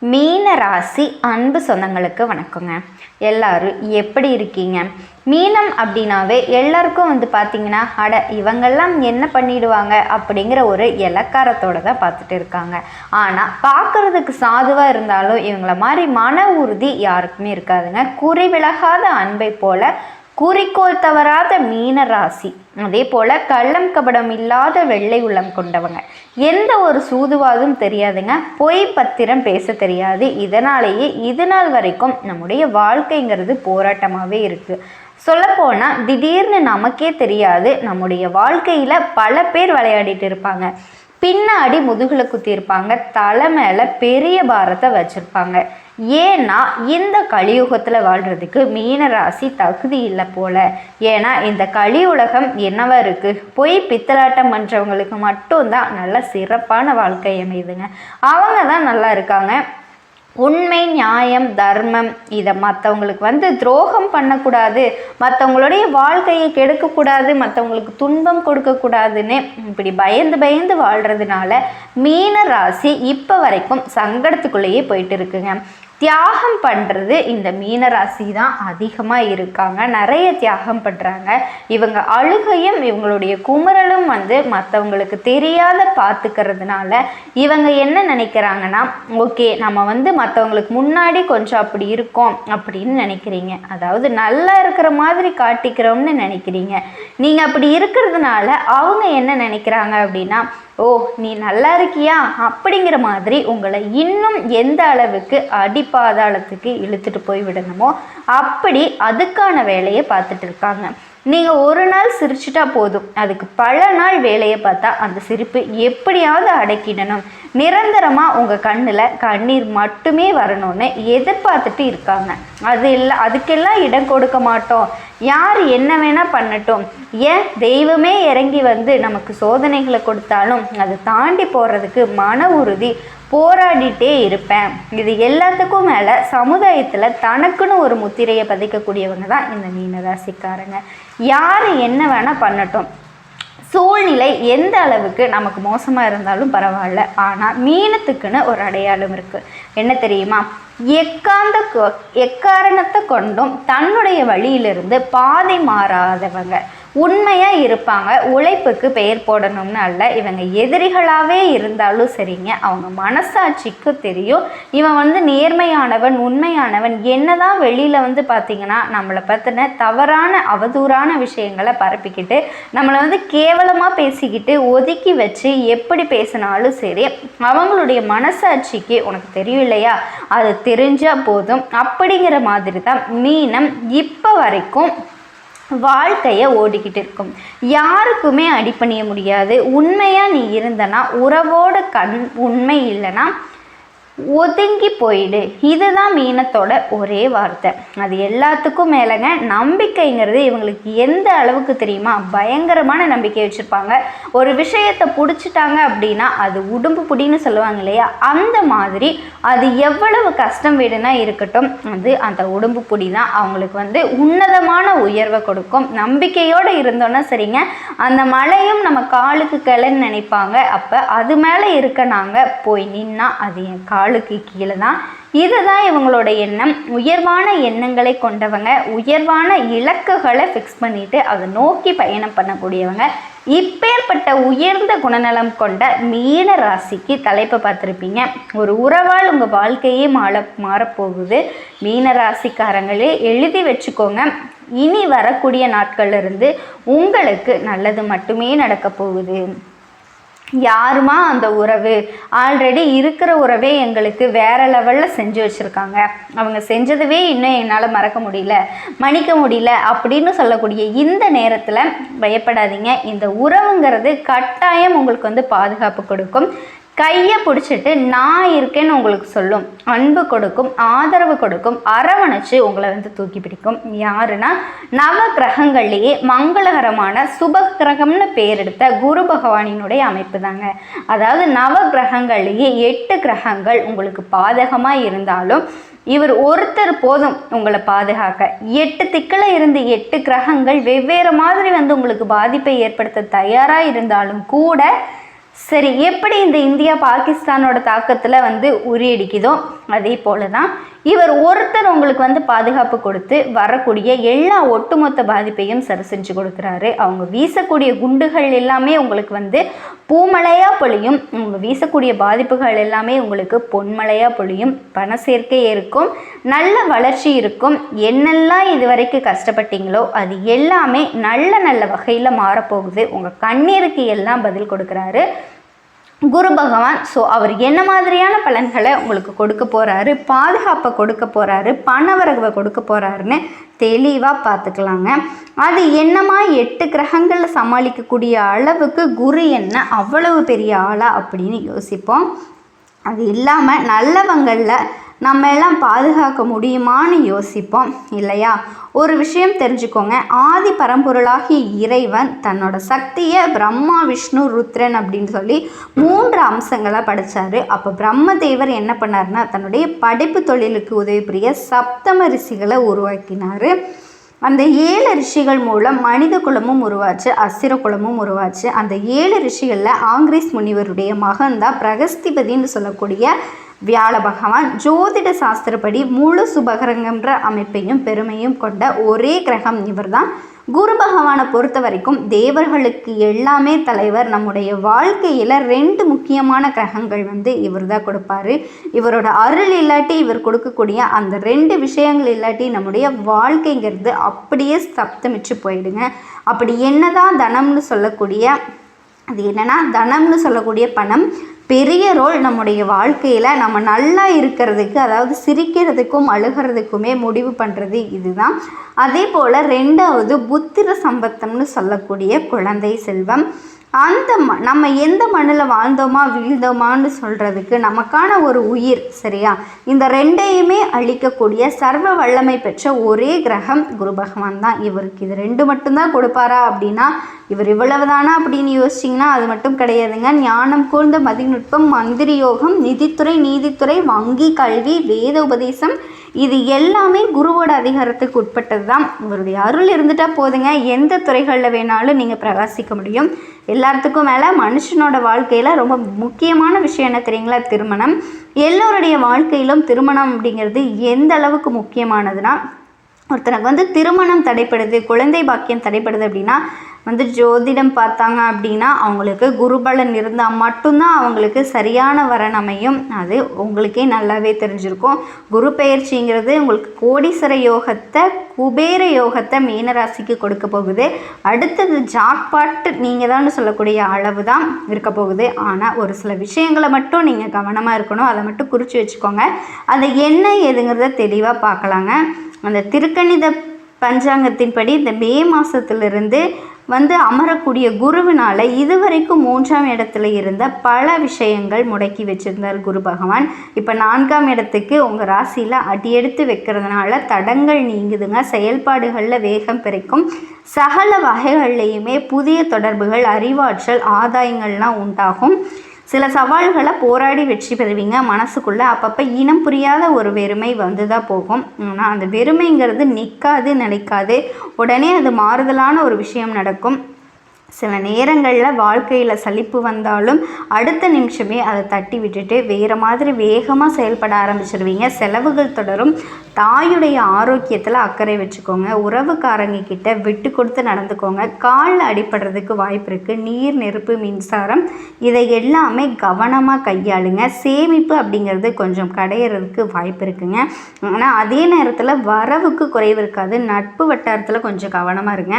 மீன ராசி அன்பு சொந்தங்களுக்கு வணக்கங்க. எல்லாரும் எப்படி இருக்கீங்க? மீனம் அப்படின்னாவே எல்லாருக்கும் பார்த்தீங்கன்னா இவங்கெல்லாம் என்ன பண்ணிடுவாங்க அப்படிங்கிற ஒரு இலக்காரத்தோடு தான் பார்த்துட்டு இருக்காங்க. ஆனால் பார்க்குறதுக்கு சாதுவாக இருந்தாலும் இவங்கள மாதிரி மன உறுதி யாருக்குமே இருக்காதுங்க. குறிவிலகாத அன்பை போல குறிக்கோள் தவறாத மீன ராசி, அதே போல் கள்ளம் கபடம் இல்லாத வெள்ளை உள்ளம் கொண்டவங்க. எந்த ஒரு சூதுவாதும் தெரியாதுங்க, பொய் பத்திரம் பேச தெரியாது. இதனாலேயே இது நாள் வரைக்கும் நம்முடைய வாழ்க்கைங்கிறது போராட்டமாகவே இருக்குது. சொல்லப்போனால் திடீர்னு நமக்கே தெரியாது நம்முடைய வாழ்க்கையில் பல பேர் விளையாடிட்டு இருப்பாங்க. பின்னாடி முதுகில் குத்தியிருப்பாங்க, தலை மேலே பெரிய பாரத்தை வச்சுருப்பாங்க. ஏன்னா இந்த கலியுகத்தில் வாழ்கிறதுக்கு மீனராசி தகுதி இல்லை போல. ஏன்னா இந்த கலியுலகம் என்னவா இருக்குது, போய் பித்தலாட்டம் பண்ணுறவங்களுக்கு மட்டும்தான் நல்ல சிறப்பான வாழ்க்கை அமையுதுங்க. அவங்க தான் நல்லா இருக்காங்க. உண்மை, நியாயம், தர்மம், இதை மற்றவங்களுக்கு துரோகம் பண்ணக்கூடாது, மற்றவங்களுடைய வாழ்க்கையை கெடுக்கக்கூடாது, மற்றவங்களுக்கு துன்பம் கொடுக்கக்கூடாதுன்னு இப்படி பயந்து பயந்து வாழ்கிறதுனால மீன ராசி இப்போ வரைக்கும் சங்கடத்துக்குள்ளேயே போயிட்டு இருக்குங்க. தியாகம் பண்ணுறது இந்த மீனராசி தான் அதிகமாக இருக்காங்க. நிறைய தியாகம் பண்ணுறாங்க. இவங்க அழுகையும் இவங்களுடைய குமுறலும் மற்றவங்களுக்கு தெரியாத பார்த்துக்கிறதுனால இவங்க என்ன நினைக்கிறாங்கன்னா, ஓகே நம்ம மற்றவங்களுக்கு முன்னாடி கொஞ்சம் அப்படி இருக்கோம் அப்படின்னு நினைக்கிறீங்க. அதாவது நல்லா இருக்கிற மாதிரி காட்டிக்கிறோம்னு நினைக்கிறீங்க. நீங்கள் அப்படி இருக்கிறதுனால அவங்க என்ன நினைக்கிறாங்க அப்படின்னா, ஓ நீ நல்லா இருக்கியா அப்படிங்கிற மாதிரி உங்களை இன்னும் எந்த அளவுக்கு அடிப்பாதாளத்துக்கு இழுத்துட்டு போய் விடணுமோ அப்படி அதுக்கான வேலையை பார்த்துட்டு இருக்காங்க. நீங்கள் ஒரு நாள் சிரிச்சிட்டா போதும், அதுக்கு பல நாள் வேலையை பார்த்தா அந்த சிரிப்பு எப்படியாவது அடக்கிடணும், நிரந்தரமாக உங்கள் கண்ணில் கண்ணீர் மட்டுமே வரணும்னு எதிர்பார்த்துட்டு இருக்காங்க. அது இல்லை, அதுக்கெல்லாம் இடம் கொடுக்க மாட்டோம், யார் என்ன வேணால் பண்ணட்டும், ஏன் தெய்வமே இறங்கி நமக்கு சோதனைகளை கொடுத்தாலும் அதை தாண்டி போகிறதுக்கு மன உறுதி போராடிட்டே இருப்பேன். இது எல்லாத்துக்கும் மேலே சமுதாயத்தில் தனக்குன்னு ஒரு முத்திரையை பதிக்கக்கூடியவங்க தான் இந்த மீனராசிக்காரங்க. யார் என்ன வேணால் பண்ணட்டும், சூழ்நிலை எந்த அளவுக்கு நமக்கு மோசமாக இருந்தாலும் பரவாயில்ல, ஆனால் மீனத்துக்குன்னு ஒரு அடையாளம் இருக்குது. என்ன தெரியுமா? எக்காரணத்தை கொண்டும் தன்னுடைய வழியிலிருந்து பாதை மாறாதவங்க, உண்மையாக இருப்பாங்க. உழைப்புக்கு பெயர் போடணும்னு அல்ல. இவங்க எதிரிகளாகவே இருந்தாலும் சரிங்க, அவங்க மனசாட்சிக்கு தெரியும் இவன் நேர்மையானவன், உண்மையானவன். என்னதான் வெளியில் பார்த்திங்கன்னா நம்மளை பற்றின தவறான அவதூறான விஷயங்களை பரப்பிக்கிட்டு நம்மளை கேவலமாக பேசிக்கிட்டு ஒதுக்கி வச்சு எப்படி பேசினாலும் சரி, அவங்களுடைய மனசாட்சிக்கு உனக்கு தெரியும் இல்லையா, அது தெரிஞ்சால் போதும் அப்படிங்கிற மாதிரி தான் மீனம் இப்போ வரைக்கும் வாழ்க்கையை ஓடிக்கிட்டு இருக்கும். யாருக்குமே அடிபணிய முடியாது. உண்மையாக நீ இருந்தனா உறவோட உண்மை இல்லைன்னா ஒதுங்கி போயிடு. இதுதான் மீனத்தோட ஒரே வார்த்தை. அது எல்லாத்துக்கும் மேலேங்க நம்பிக்கைங்கிறது இவங்களுக்கு எந்த அளவுக்கு தெரியுமா, பயங்கரமான நம்பிக்கை வச்சுருப்பாங்க. ஒரு விஷயத்தை பிடிச்சிட்டாங்க அப்படின்னா அது உடும்பு புடின்னு சொல்லுவாங்க இல்லையா, அந்த மாதிரி அது எவ்வளவு கஷ்டம் வீடுனா இருக்கட்டும், அது அந்த உடும்பு புடி தான் அவங்களுக்கு உன்னதமான உயர்வை கொடுக்கும். நம்பிக்கையோடு இருந்தோன்னா சரிங்க, அந்த மலையும் நம்ம காலுக்கு கிளன்னு நினைப்பாங்க. அப்போ அது மேலே இருக்க நாங்கள் போய் நின்னா அது என் காலுக்கு கீழே தான். இதுதான் இவங்களோட எண்ணம். உயர்வான எண்ணங்களை கொண்டவங்க, உயர்வான இலக்குகளை ஃபிக்ஸ் பண்ணிட்டு அதை நோக்கி பயணம் பண்ணக்கூடியவங்க. இப்பேற்பட்ட உயர்ந்த குணநலம் கொண்ட மீன ராசிக்கு தலைப்பை பார்த்துருப்பீங்க. ஒரு உறவால் உங்கள் வாழ்க்கையே மாறப்போகுது. மீன ராசிக்காரங்களே எழுதி வச்சுக்கோங்க, இனி வரக்கூடிய நாட்கள்லேருந்து உங்களுக்கு நல்லது மட்டுமே நடக்க போகுது. யாருமா அந்த உறவு, ஆல்ரெடி இருக்கிற உறவே எங்களுக்கு வேறு லெவலில் செஞ்சு வச்சுருக்காங்க, அவங்க செஞ்சதுவே இன்னும் என்னால் மறக்க முடியல, மன்னிக்க முடியல அப்படின்னு சொல்லக்கூடிய இந்த நேரத்தில் பயப்படாதீங்க. இந்த உறவுங்கிறது கட்டாயம் உங்களுக்கு பாதுகாப்பு கொடுக்கும். கையை பிடிச்சிட்டு நான் இருக்கேன்னு உங்களுக்கு சொல்லும், அன்பு கொடுக்கும், ஆதரவு கொடுக்கும், அரவணைச்சு உங்களை தூக்கி பிடிக்கும். யாருன்னா நவ கிரகங்கள்லேயே மங்களகரமான சுப கிரகம்னு பேர் எடுத்த குரு பகவானினுடைய அமைப்பு தாங்க. அதாவது நவ கிரகங்கள்லேயே 8 கிரகங்கள் உங்களுக்கு பாதகமாக இருந்தாலும் இவர் ஒருத்தர் போதும் உங்களை பாதுகாக்க. 8 திக்கில் இருந்து 8 கிரகங்கள் வெவ்வேறு மாதிரி உங்களுக்கு பாதிப்பை ஏற்படுத்த தயாராக இருந்தாலும் கூட சரி, எப்படி இந்த இந்தியா பாகிஸ்தானோட தாக்கத்தில் வந்து உரியடிக்குதோ அதே போல தான் இவர் ஒருத்தர் உங்களுக்கு பாதுகாப்பு கொடுத்து வரக்கூடிய எல்லா ஒட்டுமொத்த பாதிப்பையும் சரி செஞ்சு கொடுக்குறாரு. அவங்க வீசக்கூடிய குண்டுகள் எல்லாமே உங்களுக்கு பூமழையாக பொழியும். அவங்க வீசக்கூடிய பாதிப்புகள் எல்லாமே உங்களுக்கு பொன்மழையாக பொழியும். பண சேர்க்கை இருக்கும், நல்ல வளர்ச்சி இருக்கும். என்னெல்லாம் இது வரைக்கும் கஷ்டப்பட்டீங்களோ அது எல்லாமே நல்ல நல்ல வகையில் மாறப்போகுது. உங்கள் கண்ணீருக்கு எல்லாம் பதில் கொடுக்குறாரு குரு பகவான். ஸோ அவர் என்ன மாதிரியான பலன்களை உங்களுக்கு கொடுக்க போகிறாரு, பாதுகாப்பை கொடுக்க போகிறாரு, பணவரவை கொடுக்க போகிறாருன்னு தெளிவாக பார்த்துக்கலாங்க. அது என்னமா 8 கிரகங்களில் சமாளிக்கக்கூடிய அளவுக்கு குரு என்ன அவ்வளவு பெரிய ஆளா அப்படின்னு யோசிப்போம். அது இல்லாமல் நல்லவங்களில் நம்ம எல்லாம் பாதுகாக்க முடியுமான்னு யோசிப்போம் இல்லையா? ஒரு விஷயம் தெரிஞ்சுக்கோங்க, ஆதி பரம்பொருளாகிய இறைவன் தன்னோட சக்தியை பிரம்மா, விஷ்ணு, ருத்ரன் அப்படின்னு சொல்லி 3 அம்சங்களாக படைச்சாரு. அப்போ பிரம்மதேவர் என்ன பண்ணாருன்னா தன்னுடைய படைப்பு தொழிலுக்கு உதவி புரிய சப்தம ரிஷிகளை உருவாக்கினார். அந்த 7 ரிஷிகள் மூலம் மனித குலமும் உருவாச்சு, அசுர குலமும் உருவாச்சு. அந்த 7 ரிஷிகளில் ஆங்கிரீஸ் முனிவருடைய மகன்தான் பிரகஸ்திபதினு சொல்லக்கூடிய வியாழ பகவான். ஜோதிட சாஸ்திரப்படி முழு சுபகிரகன்ற அமைப்பையும் பெருமையும் கொண்ட ஒரே கிரகம் இவர் தான். குரு பகவானை பொறுத்த வரைக்கும் தேவர்களுக்கு எல்லாமே தலைவர். நம்முடைய வாழ்க்கையில் 2 முக்கியமான கிரகங்கள் இவர் தான் கொடுப்பாரு. இவரோட அருள் இல்லாட்டி இவர் கொடுக்கக்கூடிய அந்த 2 விஷயங்கள் இல்லாட்டி நம்முடைய வாழ்க்கைங்கிறது அப்படியே ஸ்தப்தமிச்சு போயிடுங்க. அப்படி என்னதான் தனம்னு சொல்லக்கூடிய அது என்னன்னா தனம்னு சொல்லக்கூடிய பணம் பெரிய ரோல் நம்முடைய வாழ்க்கையில் நம்ம நல்லா இருக்கிறதுக்கு, அதாவது சிரிக்கிறதுக்கும் அழுகிறதுக்குமே முடிவு பண்ணுறது இதுதான். அதே போல் 2வது புத்திர சம்பத்தம்னு சொல்லக்கூடிய குழந்தை செல்வம். அந்த நம்ம எந்த மண்ணில் வாழ்ந்தோமா வீழ்ந்தோமான்னு சொல்கிறதுக்கு நமக்கான ஒரு உயிர், சரியா? இந்த 2ஐயுமே அழிக்கக்கூடிய சர்வ வல்லமை பெற்ற ஒரே கிரகம் குரு பகவான் தான். இவருக்கு இது 2 மட்டும்தான் கொடுப்பாரா அப்படின்னா இவர் இவ்வளவுதானா அப்படின்னு யோசிச்சிங்கன்னா அது மட்டும் கிடையாதுங்க. ஞானம் கூர்ந்த மதிநுட்பம், மந்திரி யோகம், நிதித்துறை, நீதித்துறை, வங்கி, கல்வி, வேத உபதேசம், இது எல்லாமே குருவோட அதிகாரத்துக்கு உட்பட்டது தான். இவருடைய அருள் இருந்துட்டால் போதுங்க, எந்த துறைகளில் வேணாலும் நீங்கள் பிரகாசிக்க முடியும். எல்லாத்துக்கும் மேலே மனுஷனோட வாழ்க்கையில் ரொம்ப முக்கியமான விஷயம் என்ன தெரியுங்களா? திருமணம். எல்லோருடைய வாழ்க்கையிலும் திருமணம் அப்படிங்கிறது எந்த அளவுக்கு முக்கியமானதுன்னா, ஒருத்தனுக்கு திருமணம் தடைப்படுது, குழந்தை பாக்கியம் தடைப்படுது அப்படின்னா ஜோதிடம் பார்த்தாங்க அப்படின்னா அவங்களுக்கு குருபலன் இருந்தால் மட்டும்தான் அவங்களுக்கு சரியான வரன் அமையும். அது உங்களுக்கே நல்லாவே தெரிஞ்சிருக்கும். குரு பெயர்ச்சிங்கிறது உங்களுக்கு கோடீஸ்வர யோகத்தை, குபேர யோகத்தை மீனராசிக்கு கொடுக்க போகுது. அடுத்தது ஜாக்பாட் நீங்கள் தான் சொல்லக்கூடிய அளவு தான் இருக்க போகுது. ஆனால் ஒரு சில விஷயங்களை மட்டும் நீங்கள் கவனமாக இருக்கணும். அதை மட்டும் குறித்து வச்சுக்கோங்க. அது என்ன ஏதுங்கிறத தெளிவாக பார்க்கலாங்க. அந்த திருக்கணித பஞ்சாங்கத்தின்படி இந்த மே மாதத்துலேருந்து அமரக்கூடிய குருவினால் இதுவரைக்கும் 3ஆம் இடத்துல இருந்த பல விஷயங்கள் முடக்கி வச்சிருந்தார் குரு பகவான். இப்போ 4ஆம் இடத்துக்கு உங்கள் ராசியில் அடியெடுத்து வைக்கிறதுனால தடங்கள் நீங்குதுங்க. செயல்பாடுகளில் வேகம் பிறக்கும். சகல வகைகள்லையுமே புதிய தொடர்புகள், அறிவாற்றல், ஆதாயங்கள்லாம் உண்டாகும். சில சவால்களை போராடி வெற்றி பெறுவீங்க. மனசுக்குள்ளே அப்பப்போ இனம் புரியாத ஒரு வெறுமை தான் போகும். ஆனால் அந்த வெறுமைங்கிறது நிற்காது, நினைக்காது. உடனே அது மாறுதலான ஒரு விஷயம் நடக்கும். சில நேரங்களில் வாழ்க்கையில் சலிப்பு வந்தாலும் அடுத்த நிமிஷமே அதை தட்டி விட்டுட்டு வேறு மாதிரி வேகமாக செயல்பட ஆரம்பிச்சிடுவீங்க. செலவுகள் தொடரும். தாயுடைய ஆரோக்கியத்தில் அக்கறை வச்சுக்கோங்க. உறவுக்காரங்க கிட்ட விட்டு கொடுத்து நடந்துக்கோங்க. காலில் அடிபடுறதுக்கு வாய்ப்பு இருக்குது. நீர், நெருப்பு, மின்சாரம் இதை எல்லாமே கவனமாக கையாளுங்க. சேமிப்பு அப்படிங்கிறது கொஞ்சம் கடையிறதுக்கு வாய்ப்பு இருக்குங்க. ஆனால் அதே நேரத்தில் வரவுக்கு குறைவு இருக்காது. நட்பு வட்டாரத்தில் கொஞ்சம் கவனமாக இருங்க.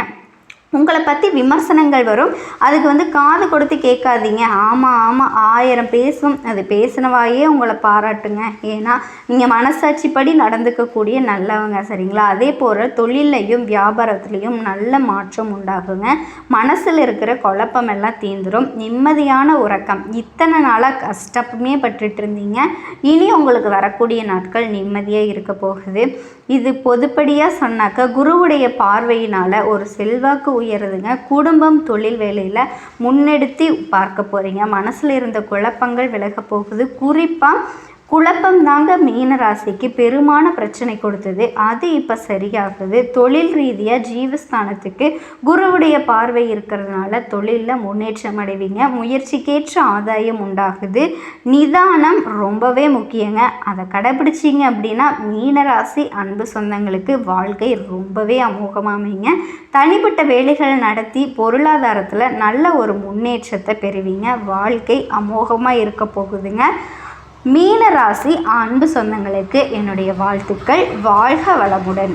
உங்களை பற்றி விமர்சனங்கள் வரும். அதுக்கு காது கொடுத்து கேட்காதீங்க. ஆமாம் 1000 பேசும். அது பேசினவாயே உங்களை பாராட்டுங்க. ஏன்னா நீங்கள் மனசாட்சிப்படி நடந்துக்கக்கூடிய நல்லவங்க, சரிங்களா? அதே போல் தொழிலையும் வியாபாரத்துலேயும் நல்ல மாற்றம் உண்டாகுங்க. மனசில் இருக்கிற குழப்பமெல்லாம் தீந்துடும். நிம்மதியான உறக்கம். இத்தனை நாளாக கஷ்டமே பட்டுட்டு இருந்தீங்க. இனி உங்களுக்கு வரக்கூடிய நாட்கள் நிம்மதியாக இருக்க போகுது. இது பொதுப்படியாக சொன்னாக்க குருவுடைய பார்வையினால் ஒரு செல்வாக்கு உயருதுங்க. குடும்பம், தொழில், வேலையில் முன்னெடுத்து பார்க்க போகிறீங்க. மனசில் இருந்த குழப்பங்கள் விலக போகுது. குறிப்பாக குழப்பம் தாங்க மீன ராசிக்கு பெருமான பிரச்சனை கொடுத்தது. அது இப்போ சரியாகுது. தொழில் ரீதியாக ஜீவஸ்தானத்துக்கு குருவுடைய பார்வை இருக்கிறதுனால தொழிலில் முன்னேற்றம் அடைவீங்க. முயற்சிக்கேற்ற ஆதாயம் உண்டாகுது. நிதானம் ரொம்பவே முக்கியங்க. அதை கடைபிடிச்சிங்க அப்படின்னா மீனராசி அன்பு சொந்தங்களுக்கு வாழ்க்கை ரொம்பவே அமோகமாமைங்க. தனிப்பட்ட வேலைகள் நடத்தி பொருளாதாரத்தில் நல்ல ஒரு முன்னேற்றத்தை பெறுவீங்க. வாழ்க்கை அமோகமாக இருக்க போகுதுங்க. மீன ராசி அன்பு சொந்தங்களுக்கு என்னுடைய வாழ்த்துக்கள். வாழ்க வளமுடன்.